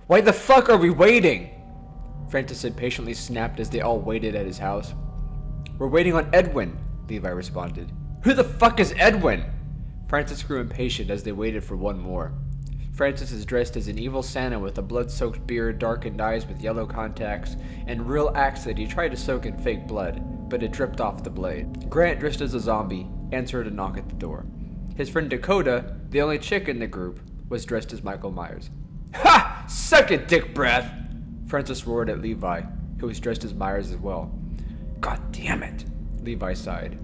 Why the fuck are we waiting? Francis impatiently snapped as they all waited at his house. We're waiting on Edwin, Levi responded. Who the fuck is Edwin? Francis grew impatient as they waited for one more. Francis is dressed as an evil Santa with a blood-soaked beard, darkened eyes with yellow contacts, and real axe that he tried to soak in fake blood, but it dripped off the blade. Grant, dressed as a zombie, answered a knock at the door. His friend Dakota, the only chick in the group, was dressed as Michael Myers. Ha! Suck it, dick breath! Francis roared at Levi, who was dressed as Myers as well. God damn it, Levi sighed.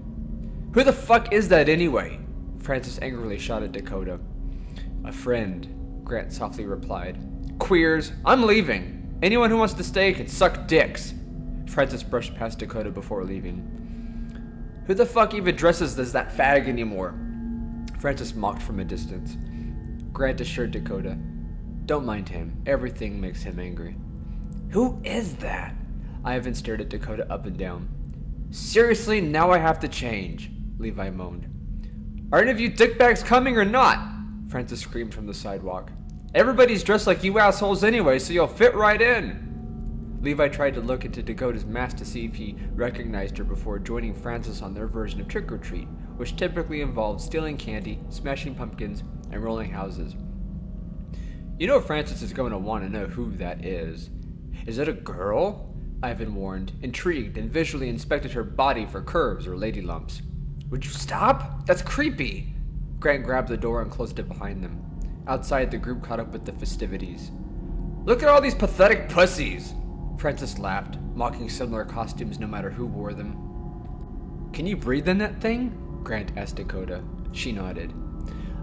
Who the fuck is that anyway? Francis angrily shot at Dakota. A friend, Grant softly replied. Queers, I'm leaving. Anyone who wants to stay can suck dicks. Francis brushed past Dakota before leaving. Who the fuck even dresses as that fag anymore? Francis mocked from a distance. Grant assured Dakota. Don't mind him. Everything makes him angry. Who is that? Ivan stared at Dakota up and down. Seriously, now I have to change, Levi moaned. Are any of you dickbags coming or not? Francis screamed from the sidewalk. Everybody's dressed like you assholes anyway, so you'll fit right in. Levi tried to look into Dakota's mask to see if he recognized her before joining Francis on their version of trick-or-treat, which typically involved stealing candy, smashing pumpkins, and rolling houses. You know Francis is going to want to know who that is. Is it a girl? Ivan warned, intrigued, and visually inspected her body for curves or lady lumps. Would you stop? That's creepy! Grant grabbed the door and closed it behind them. Outside, the group caught up with the festivities. Look at all these pathetic pussies! Francis laughed, mocking similar costumes no matter who wore them. Can you breathe in that thing? Grant asked Dakota. She nodded.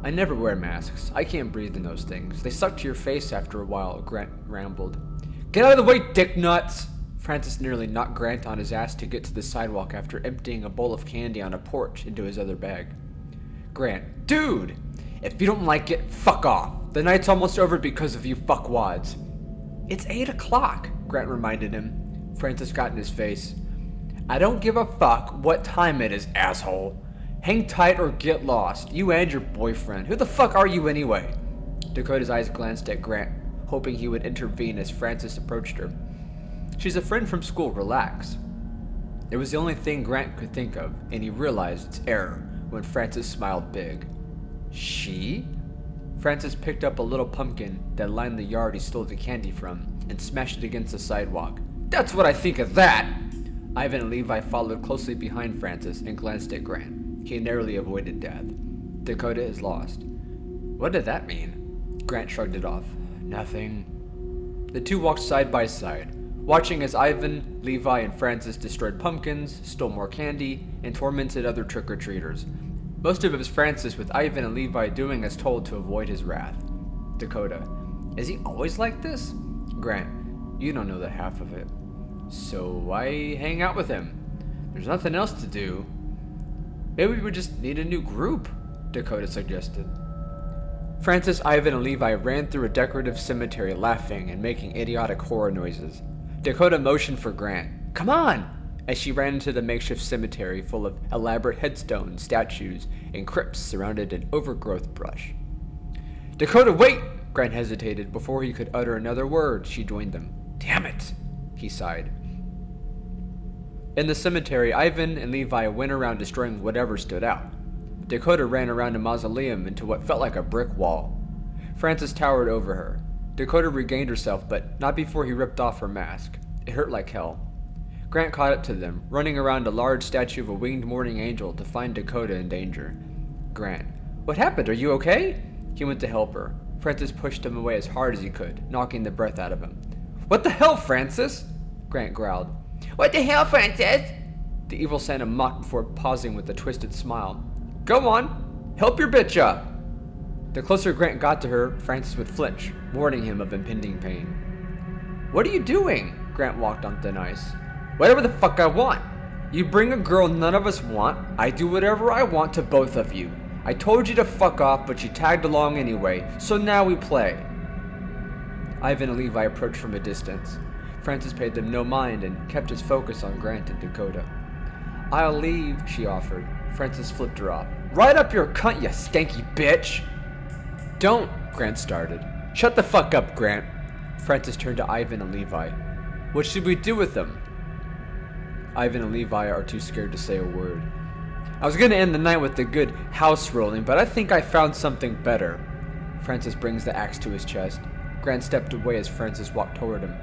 I never wear masks. I can't breathe in those things. They suck to your face after a while, Grant rambled. Get out of the way, dick nuts! Francis nearly knocked Grant on his ass to get to the sidewalk after emptying a bowl of candy on a porch into his other bag. Grant, dude! If you don't like it, fuck off. The night's almost over because of you fuckwads. It's 8 o'clock, Grant reminded him. Francis got in his face. I don't give a fuck what time it is, asshole. Hang tight or get lost, you and your boyfriend. Who the fuck are you anyway? Dakota's eyes glanced at Grant, hoping he would intervene as Francis approached her. She's a friend from school, relax. It was the only thing Grant could think of, and he realized its error when Francis smiled big. She? Francis picked up a little pumpkin that lined the yard he stole the candy from and smashed it against the sidewalk. That's what I think of that! Ivan and Levi followed closely behind Francis and glanced at Grant. He narrowly avoided death. Dakota is lost. What did that mean? Grant shrugged it off. Nothing. The two walked side by side, watching as Ivan, Levi, and Francis destroyed pumpkins, stole more candy, and tormented other trick-or-treaters. Most of it was Francis, with Ivan and Levi doing as told to avoid his wrath. Dakota. Is he always like this? Grant. You don't know the half of it. So why hang out with him? There's nothing else to do. Maybe we would just need a new group, Dakota suggested. Francis, Ivan, and Levi ran through a decorative cemetery laughing and making idiotic horror noises. Dakota motioned for Grant. Come on! As she ran into the makeshift cemetery full of elaborate headstones, statues, and crypts surrounded in overgrowth brush. Dakota, wait! Grant hesitated. Before he could utter another word, she joined them. Damn it! He sighed. In the cemetery, Ivan and Levi went around destroying whatever stood out. Dakota ran around a mausoleum into what felt like a brick wall. Francis towered over her. Dakota regained herself, but not before he ripped off her mask. It hurt like hell. Grant caught up to them, running around a large statue of a winged morning angel to find Dakota in danger. Grant. What happened? Are you okay? He went to help her. Francis pushed him away as hard as he could, knocking the breath out of him. What the hell, Francis? Grant growled. What the hell, Francis? The evil Santa mocked before pausing with a twisted smile. Go on, help your bitch up. The closer Grant got to her, Francis would flinch, warning him of impending pain. What are you doing? Grant walked on thin ice. Whatever the fuck I want. You bring a girl none of us want, I do whatever I want to both of you. I told you to fuck off, but you tagged along anyway, so now we play. Ivan and Levi approached from a distance. Francis paid them no mind and kept his focus on Grant and Dakota. I'll leave, she offered. Francis flipped her off. Right up your cunt, you skanky bitch! Don't, Grant started. Shut the fuck up, Grant. Francis turned to Ivan and Levi. What should we do with them? Ivan and Levi are too scared to say a word. I was going to end the night with a good house rolling, but I think I found something better. Francis brings the axe to his chest. Grant stepped away as Francis walked toward him.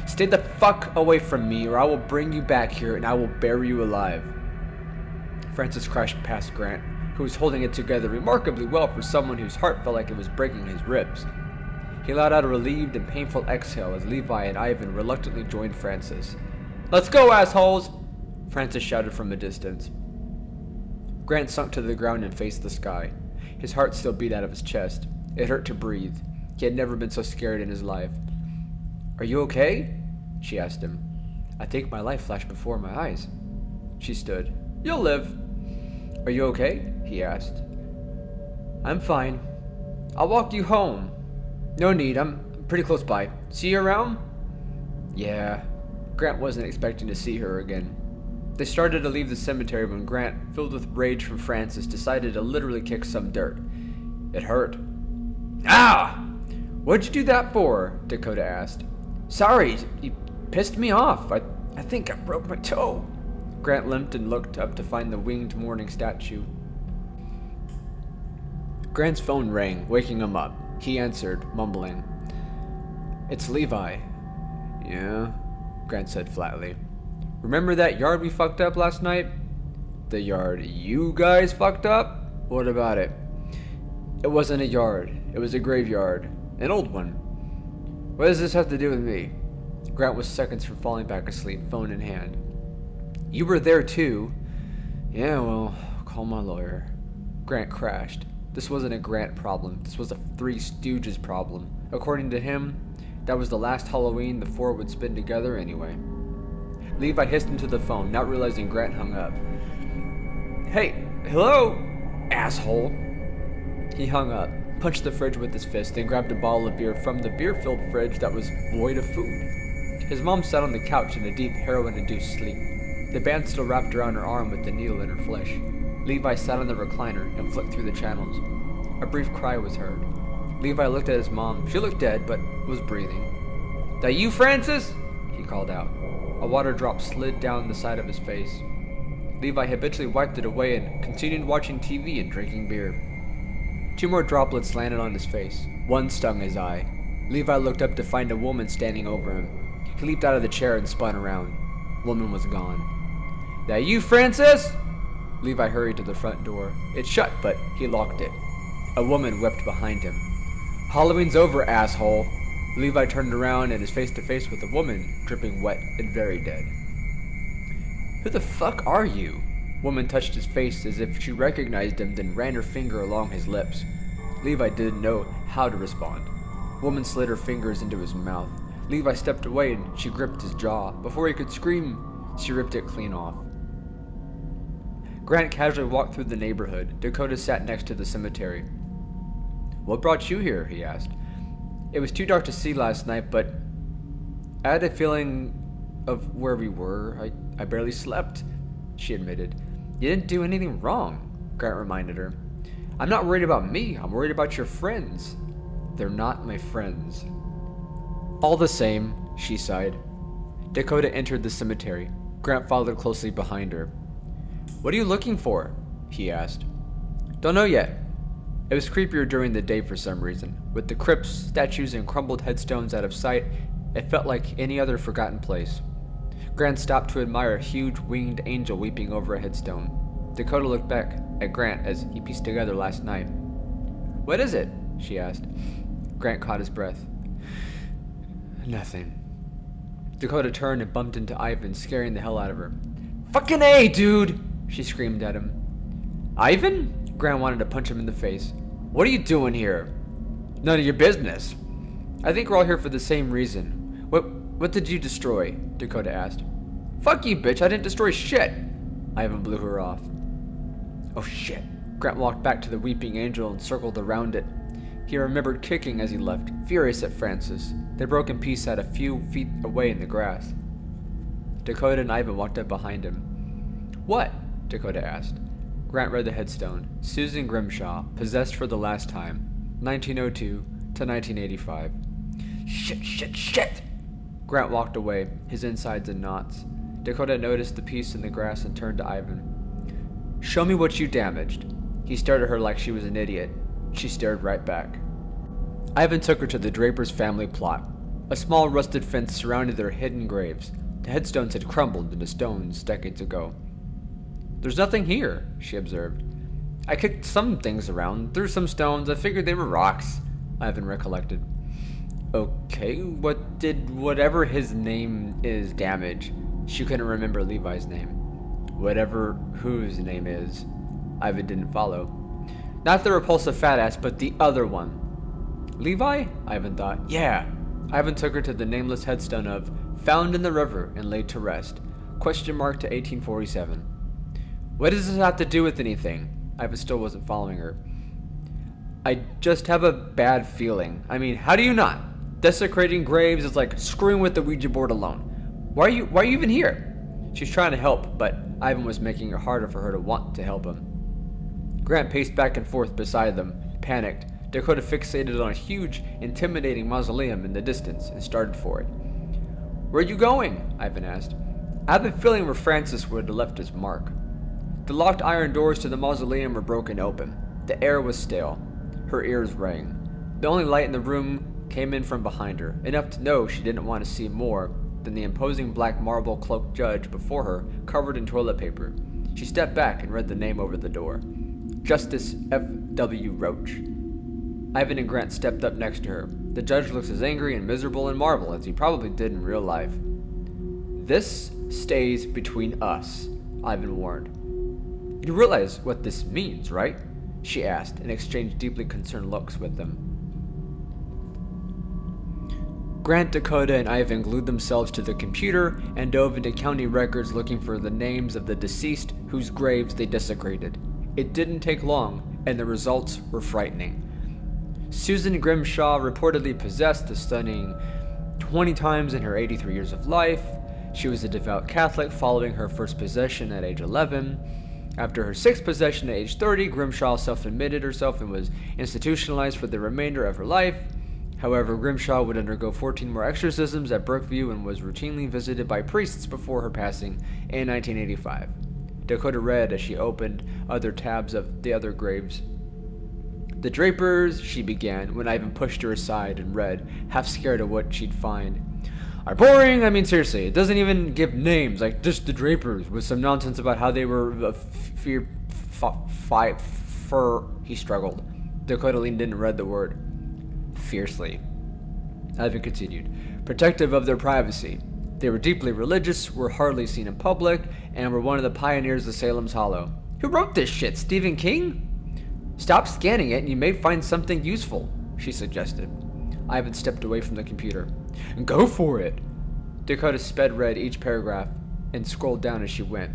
Stay the fuck away from me, or I will bring you back here and I will bury you alive. Francis crashed past Grant, who was holding it together remarkably well for someone whose heart felt like it was breaking his ribs. He let out a relieved and painful exhale as Levi and Ivan reluctantly joined Francis. Let's go, assholes! Francis shouted from a distance. Grant sunk to the ground and faced the sky. His heart still beat out of his chest. It hurt to breathe. He had never been so scared in his life. Are you okay? She asked him. I think my life flashed before my eyes. She stood. You'll live. Are you okay? He asked. I'm fine. I'll walk you home. No need, I'm pretty close by. See you around? Yeah. Grant wasn't expecting to see her again. They started to leave the cemetery when Grant, filled with rage from Francis, decided to literally kick some dirt. It hurt. Ah! What'd you do that for? Dakota asked. Sorry, you pissed me off. I think I broke my toe. Grant limped and looked up to find the winged mourning statue. Grant's phone rang, waking him up. He answered, mumbling. It's Levi. Yeah, Grant said flatly. Remember that yard we fucked up last night? The yard you guys fucked up? What about it? It wasn't a yard. It was a graveyard. An old one. What does this have to do with me? Grant was seconds from falling back asleep, phone in hand. You were there too. Yeah, well, call my lawyer. Grant crashed. This wasn't a Grant problem. This was a Three Stooges problem. According to him, that was the last Halloween the four would spend together anyway. Levi hissed into the phone, not realizing Grant hung up. Hey, hello, asshole. He hung up, punched the fridge with his fist, then grabbed a bottle of beer from the beer-filled fridge that was void of food. His mom sat on the couch in a deep heroin-induced sleep. The band still wrapped around her arm with the needle in her flesh. Levi sat on the recliner and flicked through the channels. A brief cry was heard. Levi looked at his mom. She looked dead, but was breathing. That you, Francis? He called out. A water drop slid down the side of his face. Levi habitually wiped it away and continued watching TV and drinking beer. 2 more droplets landed on his face. One stung his eye. Levi looked up to find a woman standing over him. He leaped out of the chair and spun around. Woman was gone. That you, Francis? Levi hurried to the front door. It shut, but he locked it. A woman wept behind him. Halloween's over, asshole. Levi turned around and is face to face with a woman, dripping wet and very dead. Who the fuck are you? Woman touched his face as if she recognized him, then ran her finger along his lips. Levi didn't know how to respond. Woman slid her fingers into his mouth. Levi stepped away and she gripped his jaw. Before he could scream, she ripped it clean off. Grant casually walked through the neighborhood. Dakota sat next to the cemetery. What brought you here? He asked. It was too dark to see last night, but I had a feeling of where we were. I barely slept, she admitted. You didn't do anything wrong, Grant reminded her. I'm not worried about me. I'm worried about your friends. They're not my friends. All the same, she sighed. Dakota entered the cemetery. Grant followed closely behind her. What are you looking for? He asked. Don't know yet. It was creepier during the day for some reason. With the crypts, statues, and crumbled headstones out of sight, it felt like any other forgotten place. Grant stopped to admire a huge winged angel weeping over a headstone. Dakota looked back at Grant as he pieced together last night. What is it? She asked. Grant caught his breath. Nothing. Dakota turned and bumped into Ivan, scaring the hell out of her. Fucking A, dude! She screamed at him. Ivan? Grant wanted to punch him in the face. What are you doing here? None of your business. I think we're all here for the same reason. What did you destroy? Dakota asked. Fuck you, bitch. I didn't destroy shit. Ivan blew her off. Oh shit. Grant walked back to the weeping angel and circled around it. He remembered kicking as he left, furious at Francis. The broken piece sat a few feet away in the grass. Dakota and Ivan walked up behind him. What? Dakota asked. Grant read the headstone. Susan Grimshaw, possessed for the last time, 1902 to 1985. Shit! Grant walked away, his insides in knots. Dakota noticed the piece in the grass and turned to Ivan. Show me what you damaged. He stared at her like she was an idiot. She stared right back. Ivan took her to the Draper's family plot. A small rusted fence surrounded their hidden graves. The headstones had crumbled into stones decades ago. There's nothing here, she observed. I kicked some things around, threw some stones, I figured they were rocks, Ivan recollected. Okay, what did whatever his name is damage? She couldn't remember Levi's name. Whatever whose name is. Ivan didn't follow. Not the repulsive fat ass, but the other one. Levi? Ivan thought. Yeah. Ivan took her to the nameless headstone of found in the river and laid to rest. Question mark to 1847. What does this have to do with anything? Ivan still wasn't following her. I just have a bad feeling. I mean, how do you not? Desecrating graves is like screwing with the Ouija board alone. Why are you even here? She's trying to help, but Ivan was making it harder for her to want to help him. Grant paced back and forth beside them, panicked. Dakota fixated on a huge, intimidating mausoleum in the distance and started for it. Where are you going? Ivan asked. I have a feeling where Francis would have left his mark. The locked iron doors to the mausoleum were broken open. The air was stale. Her ears rang. The only light in the room came in from behind her, enough to know she didn't want to see more than the imposing black marble cloaked judge before her, covered in toilet paper. She stepped back and read the name over the door. Justice F.W. Roach. Ivan and Grant stepped up next to her. The judge looks as angry and miserable in marble as he probably did in real life. This stays between us, Ivan warned. You realize what this means, right? She asked, and exchanged deeply concerned looks with them. Grant, Dakota, and Ivan glued themselves to the computer and dove into county records looking for the names of the deceased whose graves they desecrated. It didn't take long, and the results were frightening. Susan Grimshaw reportedly possessed a stunning 20 times in her 83 years of life. She was a devout Catholic following her first possession at age 11. After her sixth possession at age 30, Grimshaw self-admitted herself and was institutionalized for the remainder of her life. However, Grimshaw would undergo 14 more exorcisms at Brookview and was routinely visited by priests before her passing in 1985. Dakota read as she opened other tabs of the other graves. The Drapers, she began, when Ivan pushed her aside and read, half scared of what she'd find. Are boring? I mean, seriously, it doesn't even give names, like just the Drapers, with some nonsense about how they were he struggled. Dakota leaned in and read the word. Fiercely. Ivan continued. Protective of their privacy. They were deeply religious, were hardly seen in public, and were one of the pioneers of Salem's Hollow. Who wrote this shit? Stephen King? Stop scanning it and you may find something useful, she suggested. Ivan stepped away from the computer. Go for it. Dakota sped read each paragraph and scrolled down as she went.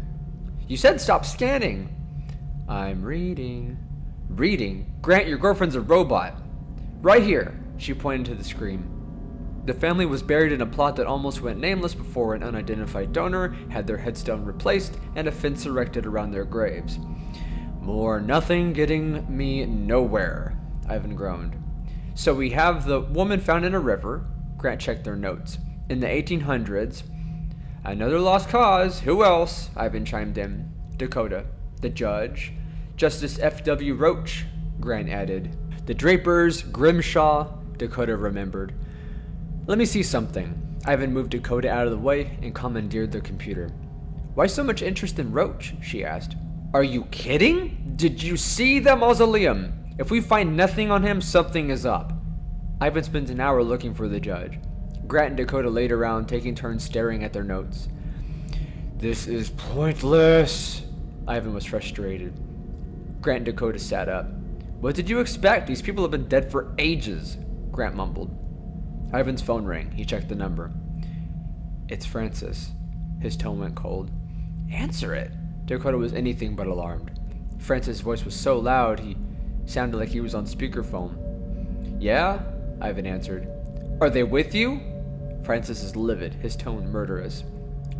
You said stop scanning. I'm reading. Reading? Grant, your girlfriend's a robot. Right here, she pointed to the screen. The family was buried in a plot that almost went nameless before an unidentified donor had their headstone replaced and a fence erected around their graves. More nothing getting me nowhere, Ivan groaned. So we have the woman found in a river. Grant checked their notes. In the 1800s. Another lost cause. Who else? Ivan chimed in. Dakota. The judge. Justice F.W. Roach, Grant added. The Drapers, Grimshaw, Dakota remembered. Let me see something. Ivan moved Dakota out of the way and commandeered the computer. Why so much interest in Roach? She asked. Are you kidding? Did you see the mausoleum? If we find nothing on him, something is up. Ivan spent an hour looking for the judge. Grant and Dakota laid around, taking turns staring at their notes. This is pointless. Ivan was frustrated. Grant and Dakota sat up. What did you expect? These people have been dead for ages, Grant mumbled. Ivan's phone rang. He checked the number. It's Francis. His tone went cold. Answer it. Dakota was anything but alarmed. Francis' voice was so loud he sounded like he was on speakerphone. Yeah? Ivan answered. Are they with you? Francis is livid, his tone murderous.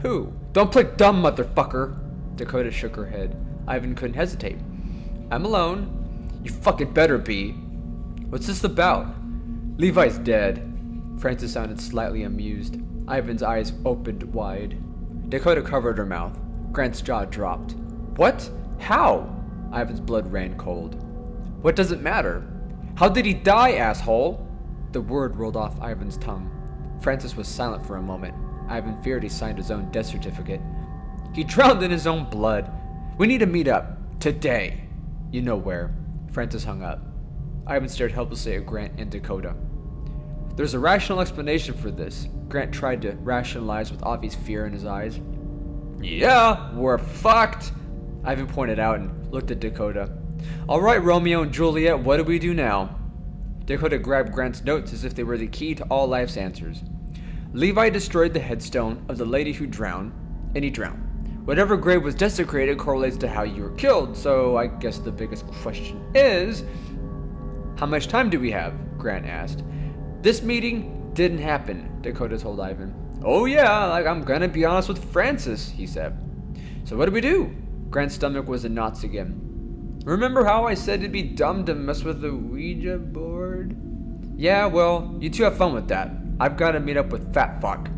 Who? Don't play dumb, motherfucker! Dakota shook her head. Ivan couldn't hesitate. I'm alone. You fucking better be. What's this about? Levi's dead. Francis sounded slightly amused. Ivan's eyes opened wide. Dakota covered her mouth. Grant's jaw dropped. What? How? Ivan's blood ran cold. What does it matter? How did he die, asshole? The word rolled off Ivan's tongue. Francis was silent for a moment. Ivan feared he signed his own death certificate. He drowned in his own blood. We need to meet up. Today. You know where. Francis hung up. Ivan stared helplessly at Grant and Dakota. There's a rational explanation for this. Grant tried to rationalize with obvious fear in his eyes. Yeah, we're fucked, Ivan pointed out and looked at Dakota. All right, Romeo and Juliet, what do we do now? Dakota grabbed Grant's notes as if they were the key to all life's answers. Levi destroyed the headstone of the lady who drowned, and he drowned. Whatever grave was desecrated correlates to how you were killed, so I guess the biggest question is, how much time do we have? Grant asked. This meeting didn't happen, Dakota told Ivan. Oh yeah, like I'm gonna be honest with Francis, he said. So what do we do? Grant's stomach was in knots again. Remember how I said it'd be dumb to mess with the Ouija board? Yeah, well, you two have fun with that. I've gotta meet up with Fat Fuck.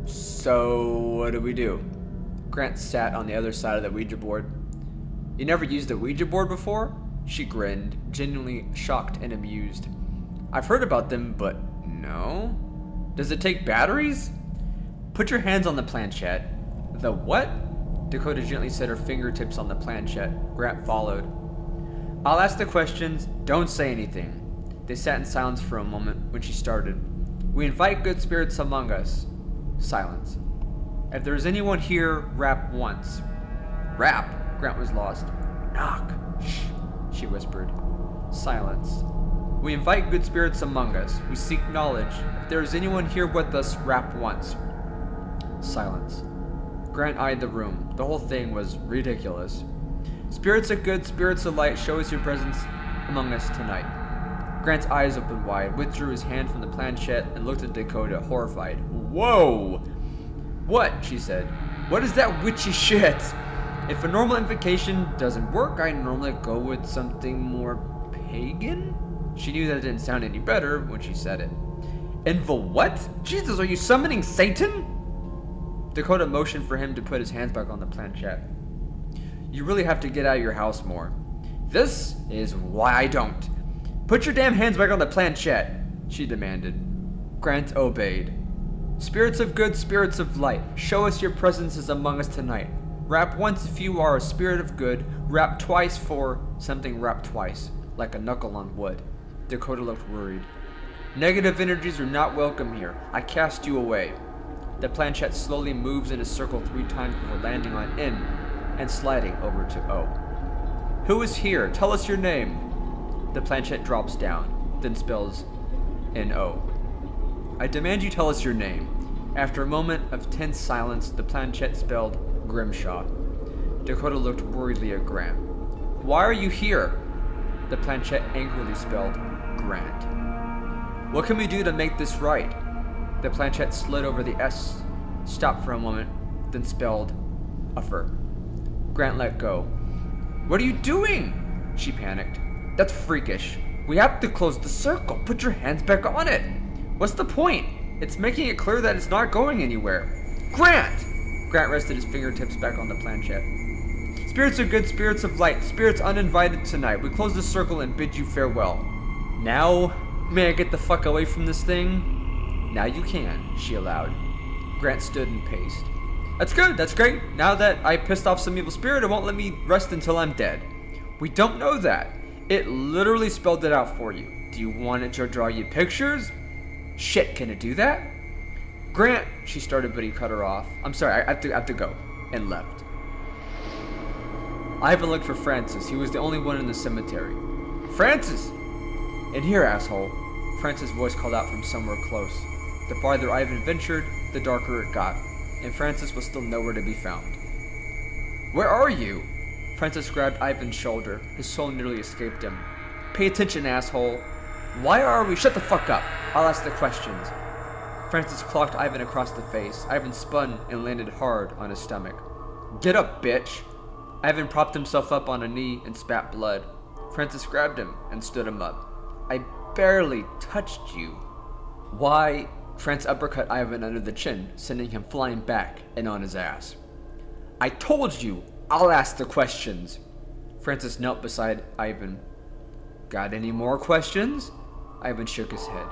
So, what do we do? Grant sat on the other side of the Ouija board. You never used a Ouija board before? She grinned, genuinely shocked and amused. I've heard about them, but no. Does it take batteries? Put your hands on the planchette. The what? Dakota gently set her fingertips on the planchette. Grant followed. I'll ask the questions, don't say anything. They sat in silence for a moment when she started. We invite good spirits among us. Silence. If there's anyone here, rap once. Rap? Grant was lost. Knock. Shh, she whispered. Silence. We invite good spirits among us. We seek knowledge. If there is anyone here with us, rap once. Silence. Grant eyed the room. The whole thing was ridiculous. Spirits of good, spirits of light, show us your presence among us tonight. Grant's eyes opened wide, withdrew his hand from the planchette, and looked at Dakota, horrified. Whoa! What? She said. What is that witchy shit? If a normal invocation doesn't work, I normally go with something more pagan? She knew that didn't sound any better when she said it. Invo what? Jesus, are you summoning Satan? Dakota motioned for him to put his hands back on the planchette. You really have to get out of your house more. This is why I don't. Put your damn hands back on the planchette, she demanded. Grant obeyed. Spirits of good, spirits of light, show us your presence is among us tonight. Rap once if you are a spirit of good, rap twice for something rap twice, like a knuckle on wood. Dakota looked worried. Negative energies are not welcome here. I cast you away. The planchette slowly moves in a circle 3 times before landing on N and sliding over to O. Who is here? Tell us your name. The planchette drops down, then spells N-O. I demand you tell us your name. After a moment of tense silence, the planchette spelled Grimshaw. Dakota looked worriedly at Grant. Why are you here? The planchette angrily spelled Grant. What can we do to make this right? The planchette slid over the S, stopped for a moment, then spelled Uffer. Grant let go. What are you doing? She panicked. That's freakish. We have to close the circle. Put your hands back on it. What's the point? It's making it clear that it's not going anywhere. Grant! Grant rested his fingertips back on the planchette. Spirits are good, spirits of light, spirits uninvited tonight. We close the circle and bid you farewell. Now, may I get the fuck away from this thing? Now you can, she allowed. Grant stood and paced. That's good, that's great. Now that I pissed off some evil spirit, it won't let me rest until I'm dead. We don't know that. It literally spelled it out for you. Do you want it to draw you pictures? Shit, can it do that? Grant, she started, but he cut her off. I'm sorry, I have to go. And left. Ivan looked for Francis. He was the only one in the cemetery. Francis! In here, asshole. Francis' voice called out from somewhere close. The farther Ivan ventured, the darker it got, and Francis was still nowhere to be found. Where are you? Francis grabbed Ivan's shoulder. His soul nearly escaped him. Pay attention, asshole. Why are we? Shut the fuck up. I'll ask the questions. Francis clocked Ivan across the face. Ivan spun and landed hard on his stomach. Get up, bitch. Ivan propped himself up on a knee and spat blood. Francis grabbed him and stood him up. I barely touched you. Why? France uppercut Ivan under the chin, sending him flying back and on his ass. I told you, I'll ask the questions. Francis knelt beside Ivan. Got any more questions? Ivan shook his head.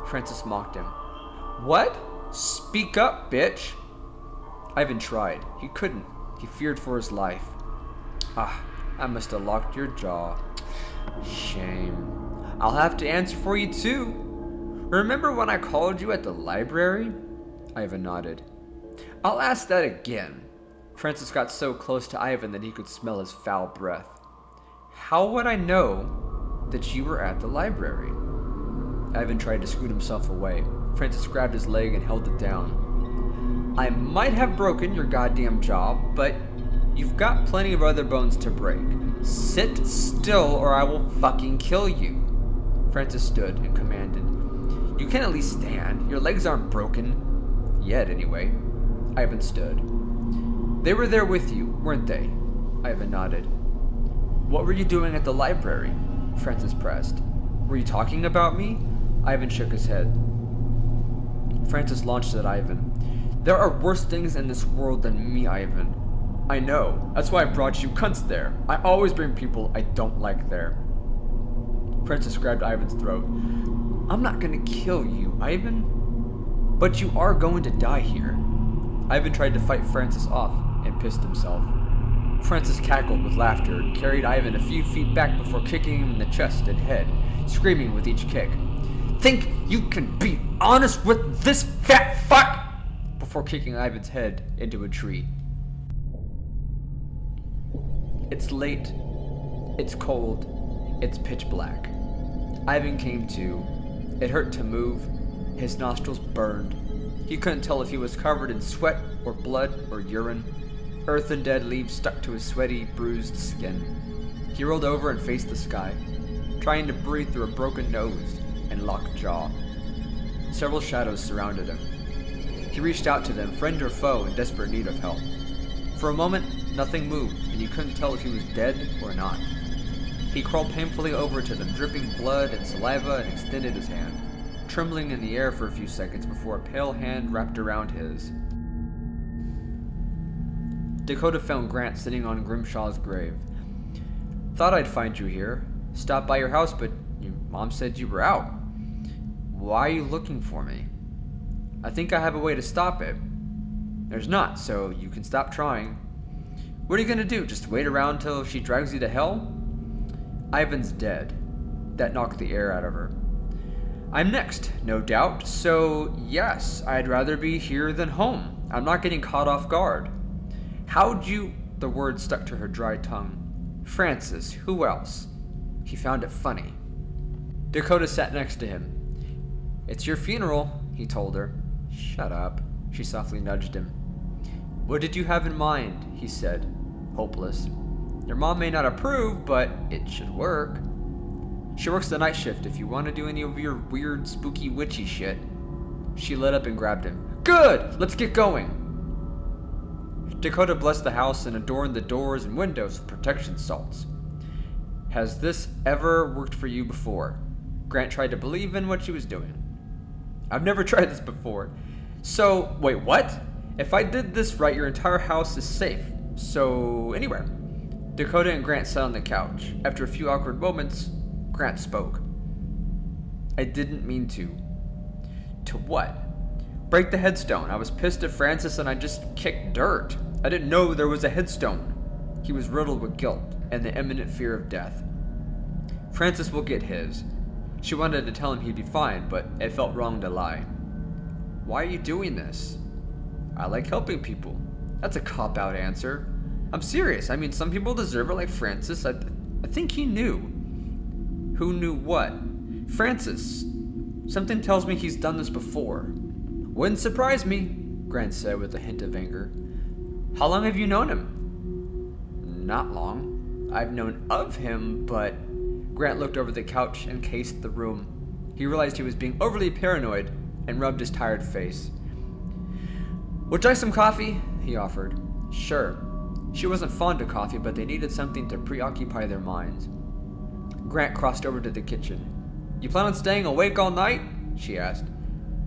Francis mocked him. What? Speak up, bitch. Ivan tried. He couldn't. He feared for his life. I must have locked your jaw. Shame. I'll have to answer for you too. Remember when I called you at the library? Ivan nodded. I'll ask that again. Francis got so close to Ivan that he could smell his foul breath. How would I know that you were at the library? Ivan tried to scoot himself away. Francis grabbed his leg and held it down. I might have broken your goddamn jaw, but you've got plenty of other bones to break. Sit still or I will fucking kill you. Francis stood and commanded. You can at least stand. Your legs aren't broken. Yet, anyway. Ivan stood. They were there with you, weren't they? Ivan nodded. What were you doing at the library? Francis pressed. Were you talking about me? Ivan shook his head. Francis launched at Ivan. There are worse things in this world than me, Ivan. I know. That's why I brought you cunts there. I always bring people I don't like there. Francis grabbed Ivan's throat. I'm not gonna kill you, Ivan. But you are going to die here. Ivan tried to fight Francis off and pissed himself. Francis cackled with laughter and carried Ivan a few feet back before kicking him in the chest and head, screaming with each kick. Think you can be honest with this fat fuck? Before kicking Ivan's head into a tree. It's late. It's cold. It's pitch black. Ivan came to. It hurt to move. His nostrils burned. He couldn't tell if he was covered in sweat or blood or urine. Earth and dead leaves stuck to his sweaty, bruised skin. He rolled over and faced the sky, trying to breathe through a broken nose and locked jaw. Several shadows surrounded him. He reached out to them, friend or foe, in desperate need of help. For a moment, nothing moved, and he couldn't tell if he was dead or not. He crawled painfully over to them, dripping blood and saliva, and extended his hand, trembling in the air for a few seconds before a pale hand wrapped around his. Dakota found Grant sitting on Grimshaw's grave. Thought I'd find you here. Stopped by your house, but your mom said you were out. Why are you looking for me? I think I have a way to stop it. There's not, so you can stop trying. What are you gonna do? Just wait around till she drags you to hell? Ivan's dead. That knocked the air out of her. I'm next, no doubt, so yes, I'd rather be here than home. I'm not getting caught off guard. How'd you... The word stuck to her dry tongue. Francis, who else? He found it funny. Dakota sat next to him. It's your funeral, he told her. Shut up, she softly nudged him. What did you have in mind? He said, hopeless. Your mom may not approve, but it should work. She works the night shift if you want to do any of your weird, spooky, witchy shit. She lit up and grabbed him. Good! Let's get going! Dakota blessed the house and adorned the doors and windows with protection salts. Has this ever worked for you before? Grant tried to believe in what she was doing. I've never tried this before. So, wait, what? If I did this right, your entire house is safe. So, anywhere. Dakota and Grant sat on the couch. After a few awkward moments, Grant spoke. I didn't mean to. To what? Break the headstone. I was pissed at Francis and I just kicked dirt. I didn't know there was a headstone. He was riddled with guilt and the imminent fear of death. Francis will get his. She wanted to tell him he'd be fine, but it felt wrong to lie. Why are you doing this? I like helping people. That's a cop-out answer. I'm serious. I mean, some people deserve it like Francis. I think he knew. Who knew what? Francis. Something tells me he's done this before. Wouldn't surprise me, Grant said with a hint of anger. How long have you known him? Not long. I've known of him, but... Grant looked over the couch and cased the room. He realized he was being overly paranoid and rubbed his tired face. Would you like some coffee? He offered. Sure. She wasn't fond of coffee, but they needed something to preoccupy their minds. Grant crossed over to the kitchen. You plan on staying awake all night? She asked.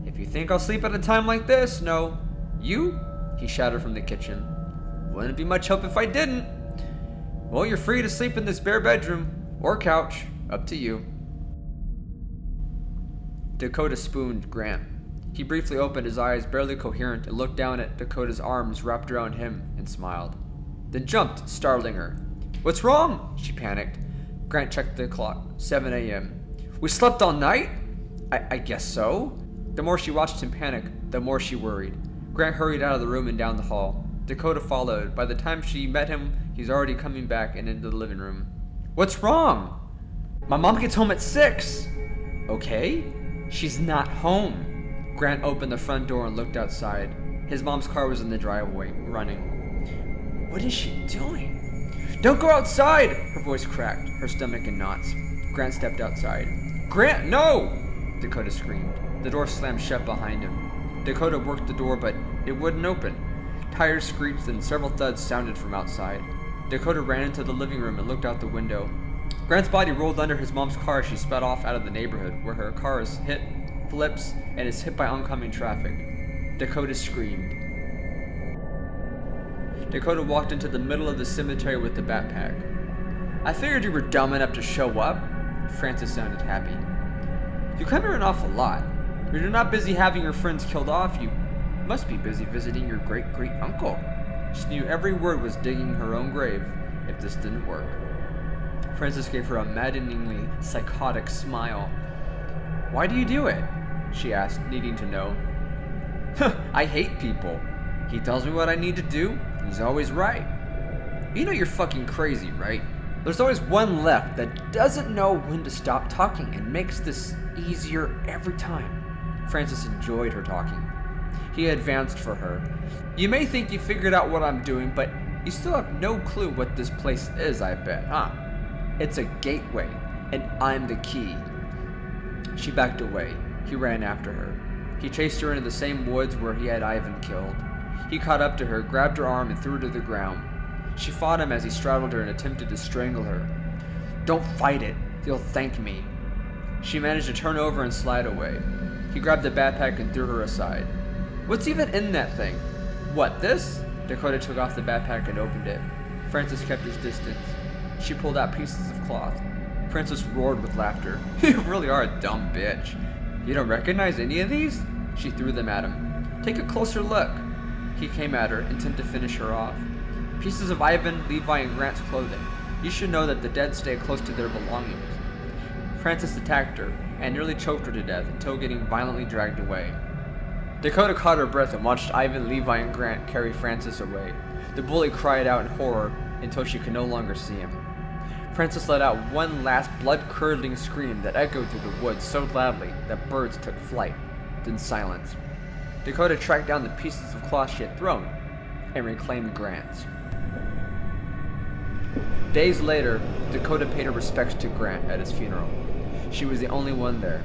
If you think I'll sleep at a time like this, no. You? He shouted from the kitchen. Wouldn't be much help if I didn't. Well, you're free to sleep in this bare bedroom. Or couch. Up to you. Dakota spooned Grant. He briefly opened his eyes, barely coherent, and looked down at Dakota's arms wrapped around him and smiled. Then jumped, startling her. What's wrong? She panicked. Grant checked the clock. 7 a.m. We slept all night? I guess so. The more she watched him panic, the more she worried. Grant hurried out of the room and down the hall. Dakota followed. By the time she met him, he's already coming back and into the living room. What's wrong? My mom gets home at 6. Okay? She's not home. Grant opened the front door and looked outside. His mom's car was in the driveway, running. What is she doing? Don't go outside! Her voice cracked, her stomach in knots. Grant stepped outside. Grant, no! Dakota screamed. The door slammed shut behind him. Dakota worked the door, but it wouldn't open. Tires screeched and several thuds sounded from outside. Dakota ran into the living room and looked out the window. Grant's body rolled under his mom's car as she sped off out of the neighborhood, where her car is hit, flips, and is hit by oncoming traffic. Dakota screamed. Dakota walked into the middle of the cemetery with the backpack. I figured you were dumb enough to show up. Francis sounded happy. You come here an awful lot. You're not busy having your friends killed off. You must be busy visiting your great-great-uncle. She knew every word was digging her own grave if this didn't work. Francis gave her a maddeningly psychotic smile. Why do you do it? She asked, needing to know. I hate people. He tells me what I need to do. He's always right. You know you're fucking crazy, right? There's always one left that doesn't know when to stop talking and makes this easier every time. Francis enjoyed her talking. He advanced for her. You may think you figured out what I'm doing, but you still have no clue what this place is, I bet, huh? It's a gateway, and I'm the key. She backed away. He ran after her. He chased her into the same woods where he had Ivan killed. He caught up to her, grabbed her arm, and threw her to the ground. She fought him as he straddled her and attempted to strangle her. Don't fight it. You'll thank me. She managed to turn over and slide away. He grabbed the backpack and threw her aside. What's even in that thing? What, this? Dakota took off the backpack and opened it. Francis kept his distance. She pulled out pieces of cloth. Francis roared with laughter. You really are a dumb bitch. You don't recognize any of these? She threw them at him. Take a closer look. He came at her, intent to finish her off. Pieces of Ivan, Levi, and Grant's clothing. You should know that the dead stay close to their belongings. Francis attacked her and nearly choked her to death until getting violently dragged away. Dakota caught her breath and watched Ivan, Levi, and Grant carry Francis away. The bully cried out in horror until she could no longer see him. Francis let out one last blood-curdling scream that echoed through the woods so loudly that birds took flight, then silence. Dakota tracked down the pieces of cloth she had thrown and reclaimed Grant's. Days later, Dakota paid her respects to Grant at his funeral. She was the only one there.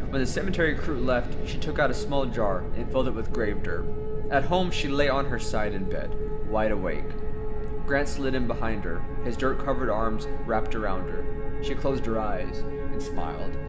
When the cemetery crew left, she took out a small jar and filled it with grave dirt. At home, she lay on her side in bed, wide awake. Grant slid in behind her, his dirt-covered arms wrapped around her. She closed her eyes and smiled.